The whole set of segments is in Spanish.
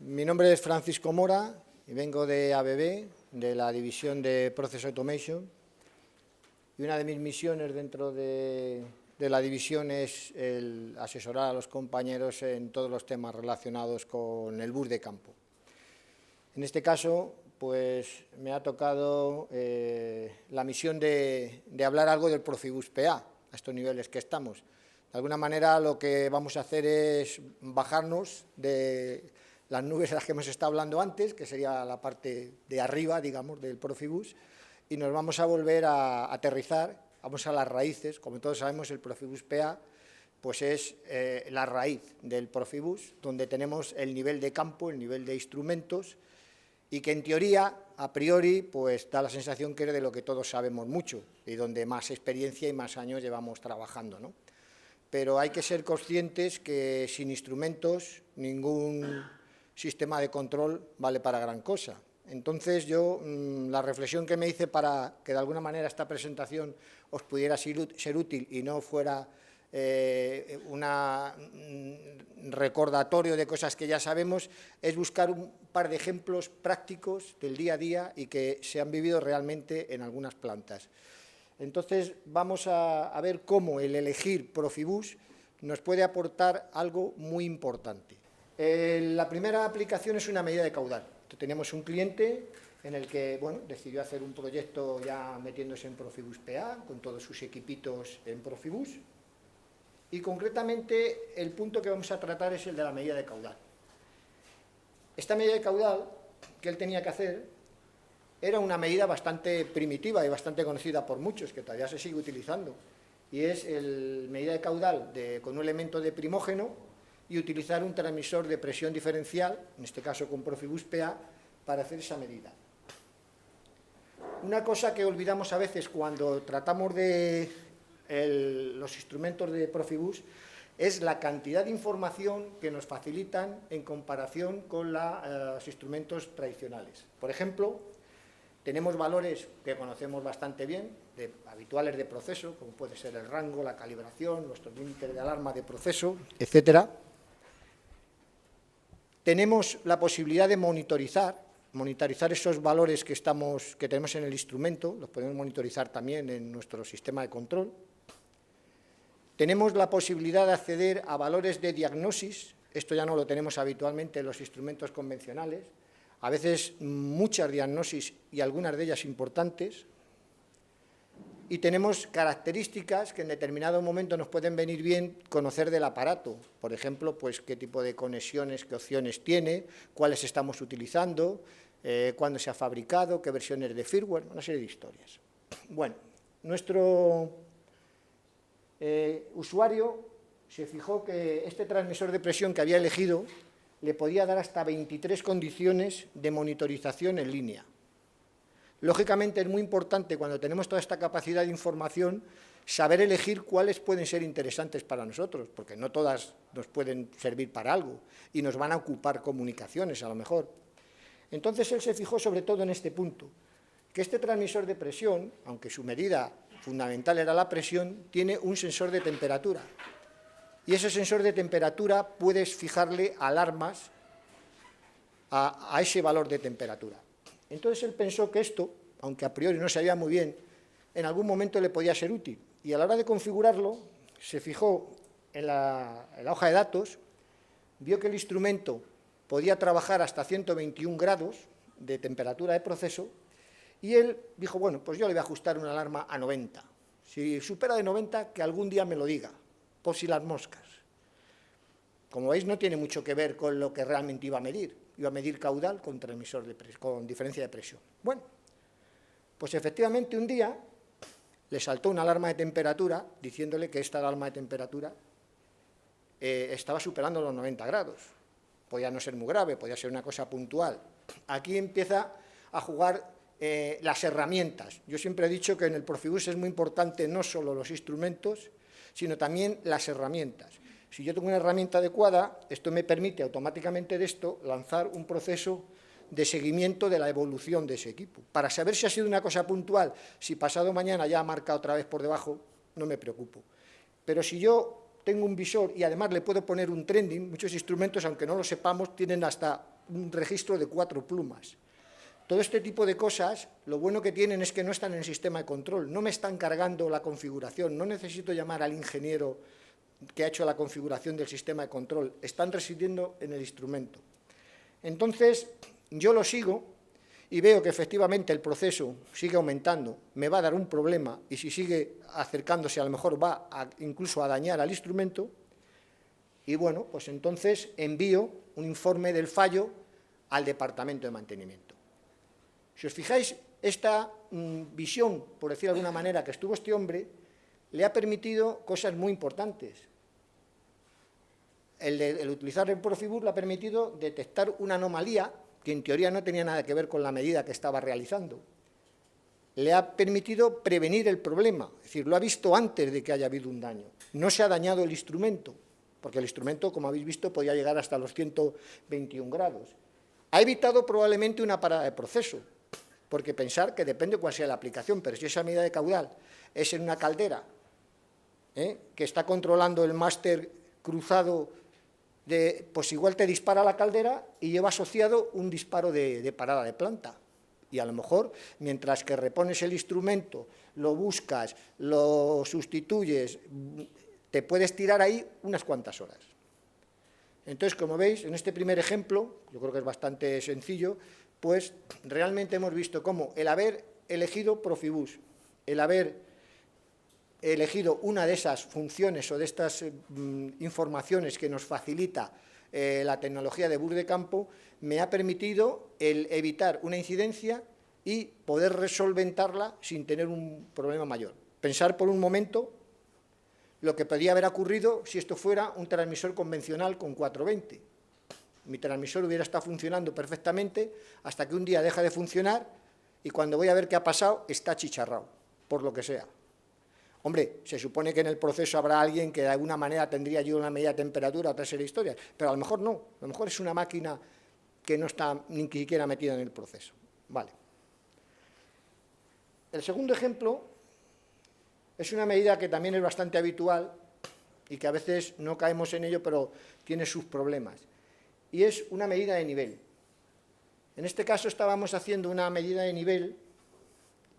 Mi nombre es Francisco Mora y vengo de ABB, de la división de Process Automation. Y una de mis misiones dentro de la división es el asesorar a los compañeros en todos los temas relacionados con el bus de campo. En este caso, pues me ha tocado la misión de hablar algo del Profibus PA, a estos niveles que estamos. De alguna manera, lo que vamos a hacer es bajarnos de las nubes de las que hemos estado hablando antes, que sería la parte de arriba, digamos, del Profibus, y nos vamos a volver a aterrizar, vamos a las raíces. Como todos sabemos, el Profibus PA pues es la raíz del Profibus, donde tenemos el nivel de campo, el nivel de instrumentos, y que en teoría, a priori, pues da la sensación que es de lo que todos sabemos mucho, y donde más experiencia y más años llevamos trabajando, ¿no? Pero hay que ser conscientes que sin instrumentos ningún sistema de control vale para gran cosa. Entonces yo, la reflexión que me hice para que de alguna manera esta presentación os pudiera ser útil y no fuera un recordatorio de cosas que ya sabemos, es buscar un par de ejemplos prácticos del día a día y que se han vivido realmente en algunas plantas. Entonces vamos a ver cómo el elegir Profibus nos puede aportar algo muy importante. La primera aplicación es una medida de caudal. Tenemos un cliente en el que decidió hacer un proyecto ya metiéndose en Profibus PA, con todos sus equipitos en Profibus, y concretamente el punto que vamos a tratar es el de la medida de caudal. Esta medida de caudal que él tenía que hacer era una medida bastante primitiva y bastante conocida por muchos, que todavía se sigue utilizando, y es la medida de caudal con un elemento de primógeno y utilizar un transmisor de presión diferencial, en este caso con Profibus PA, para hacer esa medida. Una cosa que olvidamos a veces cuando tratamos de los instrumentos de Profibus es la cantidad de información que nos facilitan en comparación con los instrumentos tradicionales. Por ejemplo, tenemos valores que conocemos bastante bien, habituales de proceso, como puede ser el rango, la calibración, nuestros límites de alarma de proceso, etcétera. Tenemos la posibilidad de monitorizar esos valores que tenemos en el instrumento, los podemos monitorizar también en nuestro sistema de control. Tenemos la posibilidad de acceder a valores de diagnosis, esto ya no lo tenemos habitualmente en los instrumentos convencionales, a veces muchas diagnosis y algunas de ellas importantes, y tenemos características que en determinado momento nos pueden venir bien conocer del aparato, por ejemplo, pues qué tipo de conexiones, qué opciones tiene, cuáles estamos utilizando, cuándo se ha fabricado, qué versiones de firmware, una serie de historias. Bueno, nuestro usuario se fijó que este transmisor de presión que había elegido le podía dar hasta 23 condiciones de monitorización en línea. Lógicamente es muy importante cuando tenemos toda esta capacidad de información saber elegir cuáles pueden ser interesantes para nosotros, porque no todas nos pueden servir para algo y nos van a ocupar comunicaciones a lo mejor. Entonces él se fijó sobre todo en este punto, que este transmisor de presión, aunque su medida fundamental era la presión, tiene un sensor de temperatura. Y ese sensor de temperatura puedes fijarle alarmas a ese valor de temperatura. Entonces él pensó que esto, aunque a priori no sabía muy bien, en algún momento le podía ser útil. Y a la hora de configurarlo, se fijó en la hoja de datos, vio que el instrumento podía trabajar hasta 121 grados de temperatura de proceso, y él dijo, bueno, pues yo le voy a ajustar una alarma a 90. Si supera de 90, que algún día me lo diga, por si las moscas. Como veis, no tiene mucho que ver con lo que realmente iba a medir. Iba a medir caudal con con diferencia de presión. Bueno, pues efectivamente un día le saltó una alarma de temperatura diciéndole que esta alarma de temperatura estaba superando los 90 grados. Podía no ser muy grave, podía ser una cosa puntual. Aquí empieza a jugar las herramientas. Yo siempre he dicho que en el Profibus es muy importante no solo los instrumentos, sino también las herramientas. Si yo tengo una herramienta adecuada, esto me permite automáticamente de esto lanzar un proceso de seguimiento de la evolución de ese equipo. Para saber si ha sido una cosa puntual, si pasado mañana ya ha marcado otra vez por debajo, no me preocupo. Pero si yo tengo un visor y además le puedo poner un trending, muchos instrumentos, aunque no lo sepamos, tienen hasta un registro de 4 plumas. Todo este tipo de cosas, lo bueno que tienen es que no están en el sistema de control, no me están cargando la configuración, no necesito llamar al ingeniero que ha hecho la configuración del sistema de control, están residiendo en el instrumento. Entonces, yo lo sigo y veo que efectivamente el proceso sigue aumentando, me va a dar un problema y si sigue acercándose a lo mejor va incluso a dañar al instrumento y bueno, pues entonces envío un informe del fallo al departamento de mantenimiento. Si os fijáis, esta visión, por decir de alguna manera, que estuvo este hombre, le ha permitido cosas muy importantes. El utilizar el Profibus le ha permitido detectar una anomalía que en teoría no tenía nada que ver con la medida que estaba realizando. Le ha permitido prevenir el problema, es decir, lo ha visto antes de que haya habido un daño. No se ha dañado el instrumento, porque el instrumento, como habéis visto, podía llegar hasta los 121 grados. Ha evitado probablemente una parada de proceso, porque pensar que depende cuál sea la aplicación, pero si esa medida de caudal es en una caldera que está controlando el máster cruzado, pues igual te dispara la caldera y lleva asociado un disparo de parada de planta. Y a lo mejor, mientras que repones el instrumento, lo buscas, lo sustituyes, te puedes tirar ahí unas cuantas horas. Entonces, como veis, en este primer ejemplo, yo creo que es bastante sencillo, pues realmente hemos visto cómo el haber elegido Profibus, el haber elegido una de esas funciones o de estas informaciones que nos facilita la tecnología de bus de campo, me ha permitido el evitar una incidencia y poder resolventarla sin tener un problema mayor. Pensar por un momento lo que podría haber ocurrido si esto fuera un transmisor convencional con 420. Mi transmisor hubiera estado funcionando perfectamente hasta que un día deja de funcionar y cuando voy a ver qué ha pasado está achicharrado, por lo que sea. Hombre, se supone que en el proceso habrá alguien que de alguna manera tendría allí una medida de temperatura, otra serie de historias, pero a lo mejor no, a lo mejor es una máquina que no está ni siquiera metida en el proceso. Vale. El segundo ejemplo es una medida que también es bastante habitual y que a veces no caemos en ello, pero tiene sus problemas. Y es una medida de nivel. En este caso estábamos haciendo una medida de nivel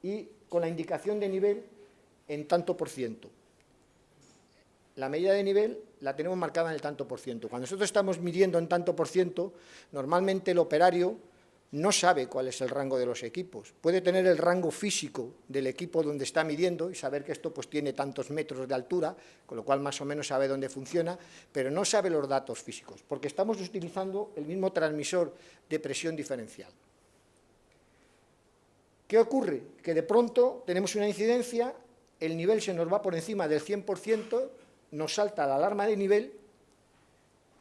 y con la indicación de nivel en tanto por ciento. La medida de nivel la tenemos marcada en el tanto por ciento. Cuando nosotros estamos midiendo en tanto por ciento, normalmente el operario no sabe cuál es el rango de los equipos. Puede tener el rango físico del equipo donde está midiendo y saber que esto pues, tiene tantos metros de altura, con lo cual más o menos sabe dónde funciona, pero no sabe los datos físicos, porque estamos utilizando el mismo transmisor de presión diferencial. ¿Qué ocurre? Que de pronto tenemos una incidencia, el nivel se nos va por encima del 100%, nos salta la alarma de nivel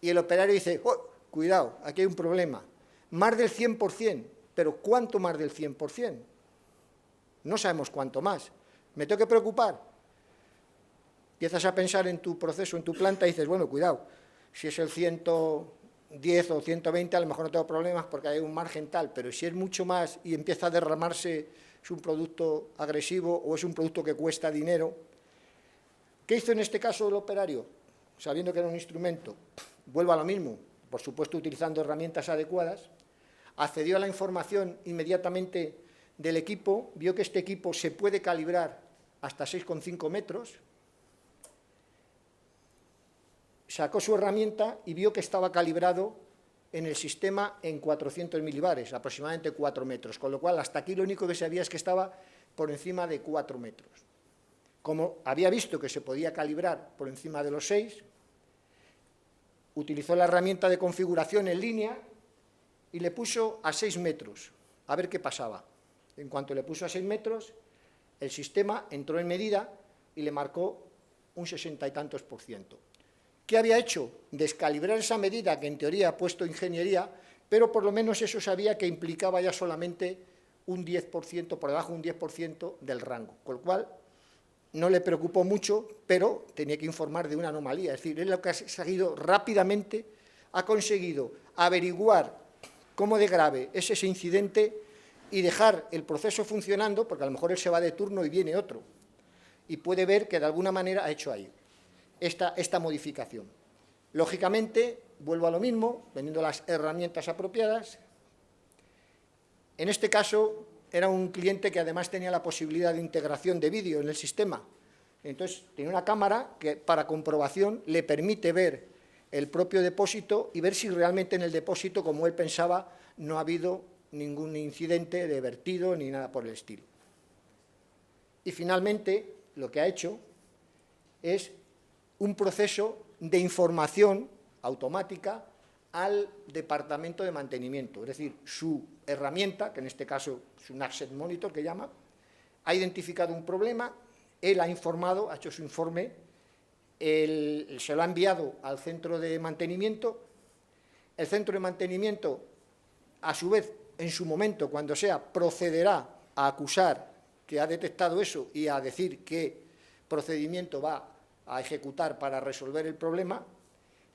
y el operario dice, oh, cuidado, aquí hay un problema. Más del 100%, pero ¿cuánto más del 100%? No sabemos cuánto más. ¿Me tengo que preocupar? Empiezas a pensar en tu proceso, en tu planta, y dices, bueno, cuidado, si es el 110 o 120, a lo mejor no tengo problemas porque hay un margen tal, pero si es mucho más y empieza a derramarse, es un producto agresivo o es un producto que cuesta dinero. ¿Qué hizo en este caso el operario? Sabiendo que era un instrumento, vuelvo a lo mismo, por supuesto utilizando herramientas adecuadas, accedió a la información inmediatamente del equipo, vio que este equipo se puede calibrar hasta 6,5 metros, sacó su herramienta y vio que estaba calibrado en el sistema en 400 milibares, aproximadamente 4 metros, con lo cual hasta aquí lo único que sabía es que estaba por encima de 4 metros. Como había visto que se podía calibrar por encima de los 6, utilizó la herramienta de configuración en línea y le puso a 6 metros, a ver qué pasaba. En cuanto le puso a 6 metros, el sistema entró en medida y le marcó un 60 y tantos %. ¿Qué había hecho? Descalibrar esa medida que en teoría ha puesto ingeniería, pero por lo menos eso sabía que implicaba ya solamente un 10%, por debajo de un 10% del rango, con lo cual no le preocupó mucho, pero tenía que informar de una anomalía. Es decir, él lo que ha seguido rápidamente, ha conseguido averiguar cómo de grave es ese incidente y dejar el proceso funcionando, porque a lo mejor él se va de turno y viene otro, y puede ver que de alguna manera ha hecho ahí esta modificación. Lógicamente, vuelvo a lo mismo, teniendo las herramientas apropiadas. En este caso, era un cliente que además tenía la posibilidad de integración de vídeo en el sistema. Entonces, tiene una cámara que para comprobación le permite ver el propio depósito y ver si realmente en el depósito, como él pensaba, no ha habido ningún incidente de vertido ni nada por el estilo. Y finalmente, lo que ha hecho es un proceso de información automática al departamento de mantenimiento. Es decir, su herramienta, que en este caso es un Asset Monitor que llama, ha identificado un problema, él ha informado, ha hecho su informe, se lo ha enviado al centro de mantenimiento, el centro de mantenimiento, a su vez, en su momento, cuando sea, procederá a acusar que ha detectado eso y a decir qué procedimiento va a ejecutar para resolver el problema,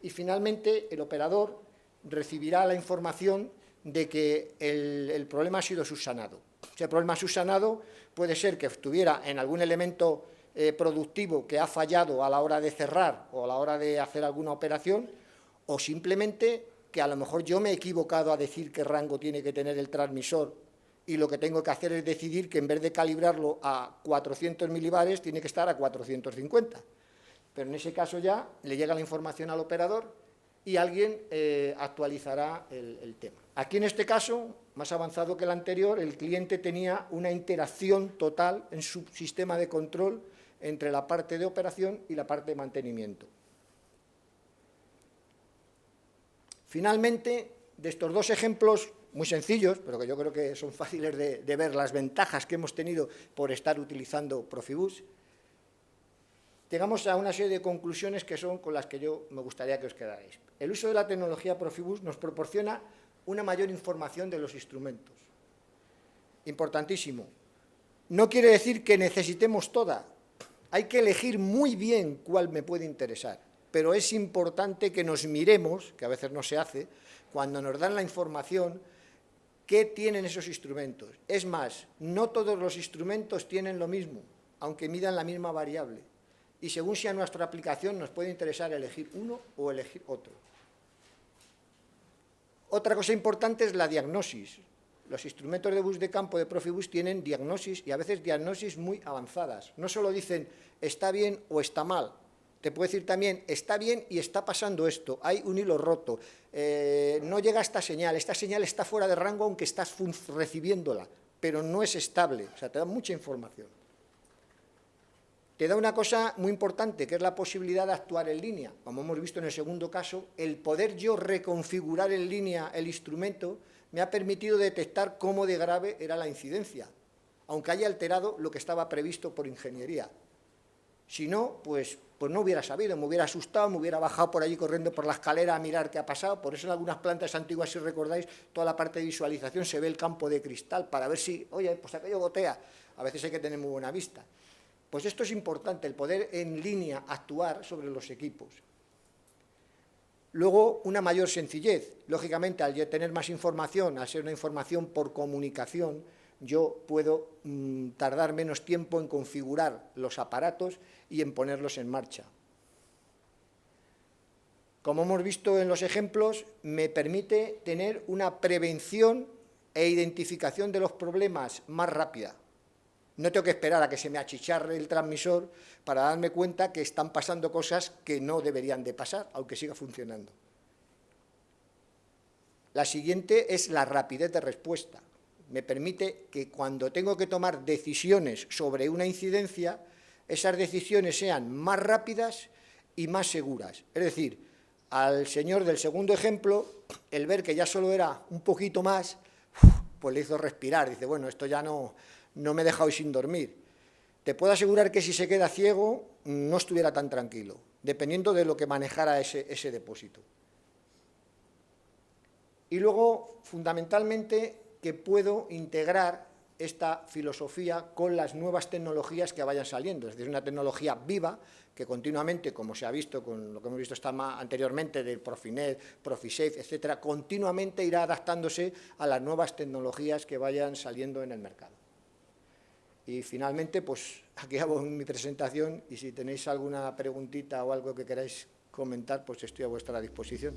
y finalmente el operador recibirá la información de que el problema ha sido subsanado. Si el problema subsanado puede ser que estuviera en algún elemento productivo que ha fallado a la hora de cerrar o a la hora de hacer alguna operación, o simplemente que a lo mejor yo me he equivocado a decir qué rango tiene que tener el transmisor y lo que tengo que hacer es decidir que en vez de calibrarlo a 400 milibares tiene que estar a 450. Pero en ese caso ya le llega la información al operador y alguien actualizará el tema. Aquí en este caso, más avanzado que el anterior, el cliente tenía una interacción total en su sistema de control entre la parte de operación y la parte de mantenimiento. Finalmente, de estos dos ejemplos muy sencillos, pero que yo creo que son fáciles de ver las ventajas que hemos tenido por estar utilizando Profibus, llegamos a una serie de conclusiones que son con las que yo me gustaría que os quedarais. El uso de la tecnología Profibus nos proporciona una mayor información de los instrumentos. Importantísimo. No quiere decir que necesitemos toda. Hay que elegir muy bien cuál me puede interesar, pero es importante que nos miremos, que a veces no se hace, cuando nos dan la información, qué tienen esos instrumentos. Es más, no todos los instrumentos tienen lo mismo, aunque midan la misma variable. Y según sea nuestra aplicación, nos puede interesar elegir uno o elegir otro. Otra cosa importante es la diagnosis. Los instrumentos de bus de campo de Profibus tienen diagnosis y a veces diagnosis muy avanzadas. No solo dicen está bien o está mal, te puede decir también está bien y está pasando esto, hay un hilo roto, no llega esta señal está fuera de rango aunque estás recibiéndola, pero no es estable, o sea, te da mucha información. Te da una cosa muy importante, que es la posibilidad de actuar en línea. Como hemos visto en el segundo caso, el poder yo reconfigurar en línea el instrumento me ha permitido detectar cómo de grave era la incidencia, aunque haya alterado lo que estaba previsto por ingeniería. Si no, pues no hubiera sabido, me hubiera asustado, me hubiera bajado por allí corriendo por la escalera a mirar qué ha pasado. Por eso en algunas plantas antiguas, si recordáis, toda la parte de visualización se ve el campo de cristal para ver si, oye, pues aquello gotea. A veces hay que tener muy buena vista. Pues esto es importante, el poder en línea actuar sobre los equipos. Luego, una mayor sencillez. Lógicamente, al yo tener más información, al ser una información por comunicación, yo puedo tardar menos tiempo en configurar los aparatos y en ponerlos en marcha. Como hemos visto en los ejemplos, me permite tener una prevención e identificación de los problemas más rápida. No tengo que esperar a que se me achicharre el transmisor para darme cuenta que están pasando cosas que no deberían de pasar, aunque siga funcionando. La siguiente es la rapidez de respuesta. Me permite que cuando tengo que tomar decisiones sobre una incidencia, esas decisiones sean más rápidas y más seguras. Es decir, al señor del segundo ejemplo, el ver que ya solo era un poquito más, pues le hizo respirar. Dice, bueno, esto ya no me deja hoy sin dormir. Te puedo asegurar que si se queda ciego, no estuviera tan tranquilo, dependiendo de lo que manejara ese depósito. Y luego, fundamentalmente, que puedo integrar esta filosofía con las nuevas tecnologías que vayan saliendo. Es decir, una tecnología viva que continuamente, como se ha visto con lo que hemos visto anteriormente del Profinet, Profisafe, etcétera, continuamente irá adaptándose a las nuevas tecnologías que vayan saliendo en el mercado. Y finalmente, pues aquí hago mi presentación y si tenéis alguna preguntita o algo que queráis comentar, pues estoy a vuestra disposición.